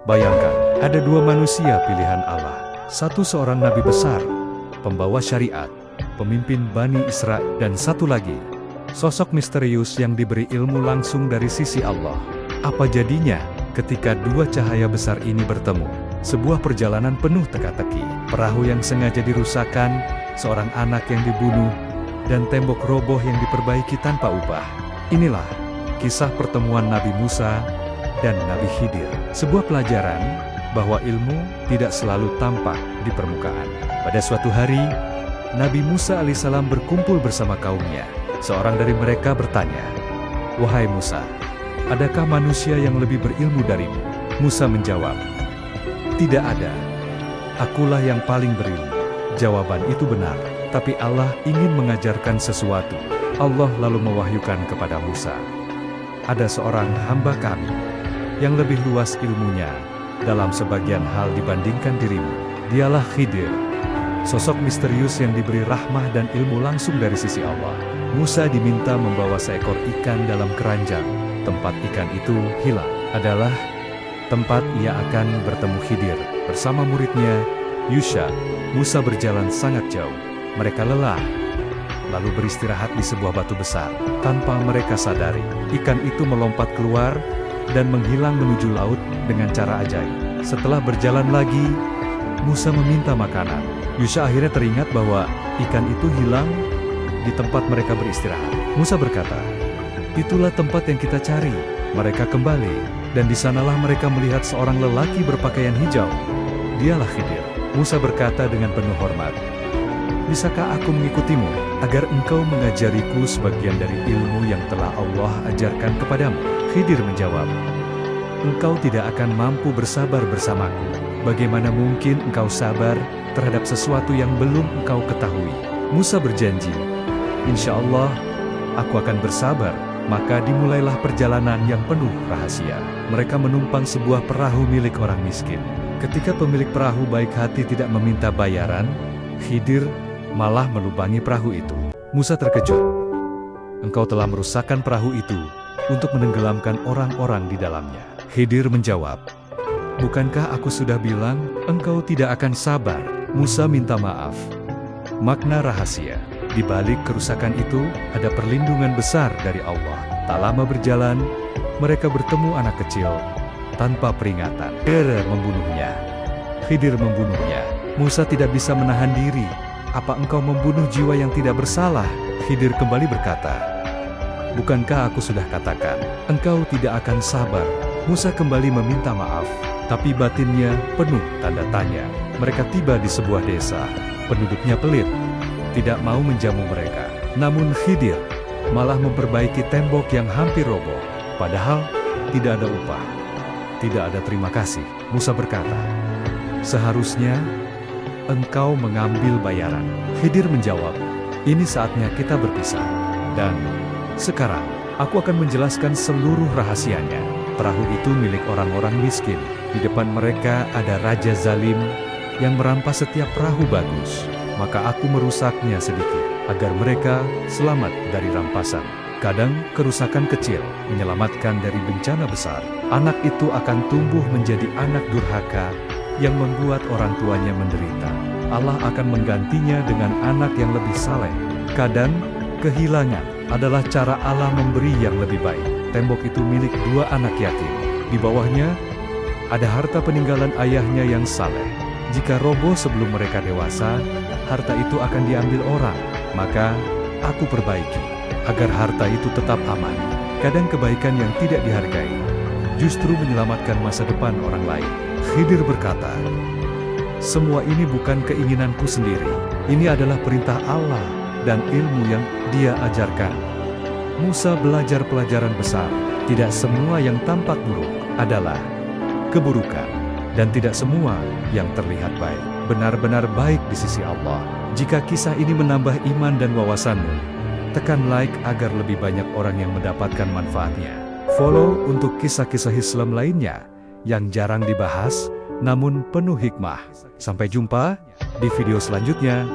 Bayangkan, ada dua manusia pilihan Allah. Satu seorang nabi besar, pembawa syariat, pemimpin Bani Israel, dan satu lagi, sosok misterius yang diberi ilmu langsung dari sisi Allah. Apa jadinya ketika dua cahaya besar ini bertemu? Sebuah perjalanan penuh teka-teki, perahu yang sengaja dirusakkan, seorang anak yang dibunuh, dan tembok roboh yang diperbaiki tanpa upah. Inilah kisah pertemuan Nabi Musa dan Nabi Khidir. Sebuah pelajaran bahwa ilmu tidak selalu tampak di permukaan. Pada suatu hari, Nabi Musa alaihissalam berkumpul bersama kaumnya. Seorang dari mereka bertanya, "Wahai Musa, adakah manusia yang lebih berilmu darimu?" Musa menjawab, "Tidak ada. Akulah yang paling berilmu." Jawaban itu benar, tapi Allah ingin mengajarkan sesuatu. Allah lalu mewahyukan kepada Musa, "Ada seorang hamba kami yang lebih luas ilmunya dalam sebagian hal dibandingkan dirimu. Dialah Khidir, sosok misterius yang diberi rahmah dan ilmu langsung dari sisi Allah." Musa diminta membawa seekor ikan dalam keranjang. Tempat ikan itu hilang adalah tempat ia akan bertemu Khidir bersama muridnya Yusha. Musa berjalan sangat jauh. Mereka lelah, lalu beristirahat di sebuah batu besar. Tanpa mereka sadari, ikan itu melompat keluar dan menghilang menuju laut dengan cara ajaib. Setelah berjalan lagi, Musa meminta makanan. Yusha akhirnya teringat bahwa ikan itu hilang di tempat mereka beristirahat. Musa berkata, "Itulah tempat yang kita cari." Mereka kembali, dan di sanalah mereka melihat seorang lelaki berpakaian hijau. Dialah Khidir. Musa berkata dengan penuh hormat, "Bisakah aku mengikutimu agar engkau mengajariku sebagian dari ilmu yang telah Allah ajarkan kepadamu?" Khidir menjawab, "Engkau tidak akan mampu bersabar bersamaku. Bagaimana mungkin engkau sabar terhadap sesuatu yang belum engkau ketahui?" Musa berjanji, "Insya Allah, aku akan bersabar." Maka dimulailah perjalanan yang penuh rahasia. Mereka menumpang sebuah perahu milik orang miskin. Ketika pemilik perahu baik hati tidak meminta bayaran, Khidir malah melubangi perahu itu. Musa terkejut. "Engkau telah merusakkan perahu itu untuk menenggelamkan orang-orang di dalamnya." Khidir menjawab, "Bukankah aku sudah bilang, engkau tidak akan sabar?" Musa minta maaf. Makna rahasia di balik kerusakan itu ada perlindungan besar dari Allah. Tak lama berjalan, mereka bertemu anak kecil tanpa peringatan. Khidir membunuhnya. Musa tidak bisa menahan diri. "Apa engkau membunuh jiwa yang tidak bersalah?" Khidir kembali berkata, "Bukankah aku sudah katakan, engkau tidak akan sabar?" Musa kembali meminta maaf, tapi batinnya penuh tanda tanya. Mereka tiba di sebuah desa. Penduduknya pelit, tidak mau menjamu mereka. Namun Khidir malah memperbaiki tembok yang hampir roboh. Padahal tidak ada upah, tidak ada terima kasih. Musa berkata, "Seharusnya engkau mengambil bayaran." Khidir menjawab, "Ini saatnya kita berpisah. Dan sekarang aku akan menjelaskan seluruh rahasianya." Perahu itu milik orang-orang miskin. Di depan mereka ada raja zalim yang merampas setiap perahu bagus. Maka aku merusaknya sedikit, agar mereka selamat dari rampasan. Kadang kerusakan kecil menyelamatkan dari bencana besar. Anak itu akan tumbuh menjadi anak durhaka yang membuat orang tuanya menderita. Allah akan menggantinya dengan anak yang lebih saleh. Kadang kehilangan adalah cara Allah memberi yang lebih baik. Tembok itu milik dua anak yatim. Di bawahnya ada harta peninggalan ayahnya yang saleh. Jika roboh sebelum mereka dewasa, harta itu akan diambil orang. Maka aku perbaiki agar harta itu tetap aman. Kadang kebaikan yang tidak dihargai justru menyelamatkan masa depan orang lain. Khidir berkata, "Semua ini bukan keinginanku sendiri. Ini adalah perintah Allah dan ilmu yang Dia ajarkan." Musa belajar pelajaran besar. Tidak semua yang tampak buruk adalah keburukan, dan tidak semua yang terlihat baik benar-benar baik di sisi Allah. Jika kisah ini menambah iman dan wawasanmu, tekan like agar lebih banyak orang yang mendapatkan manfaatnya. Follow untuk kisah-kisah Islam lainnya yang jarang dibahas, namun penuh hikmah. Sampai jumpa di video selanjutnya.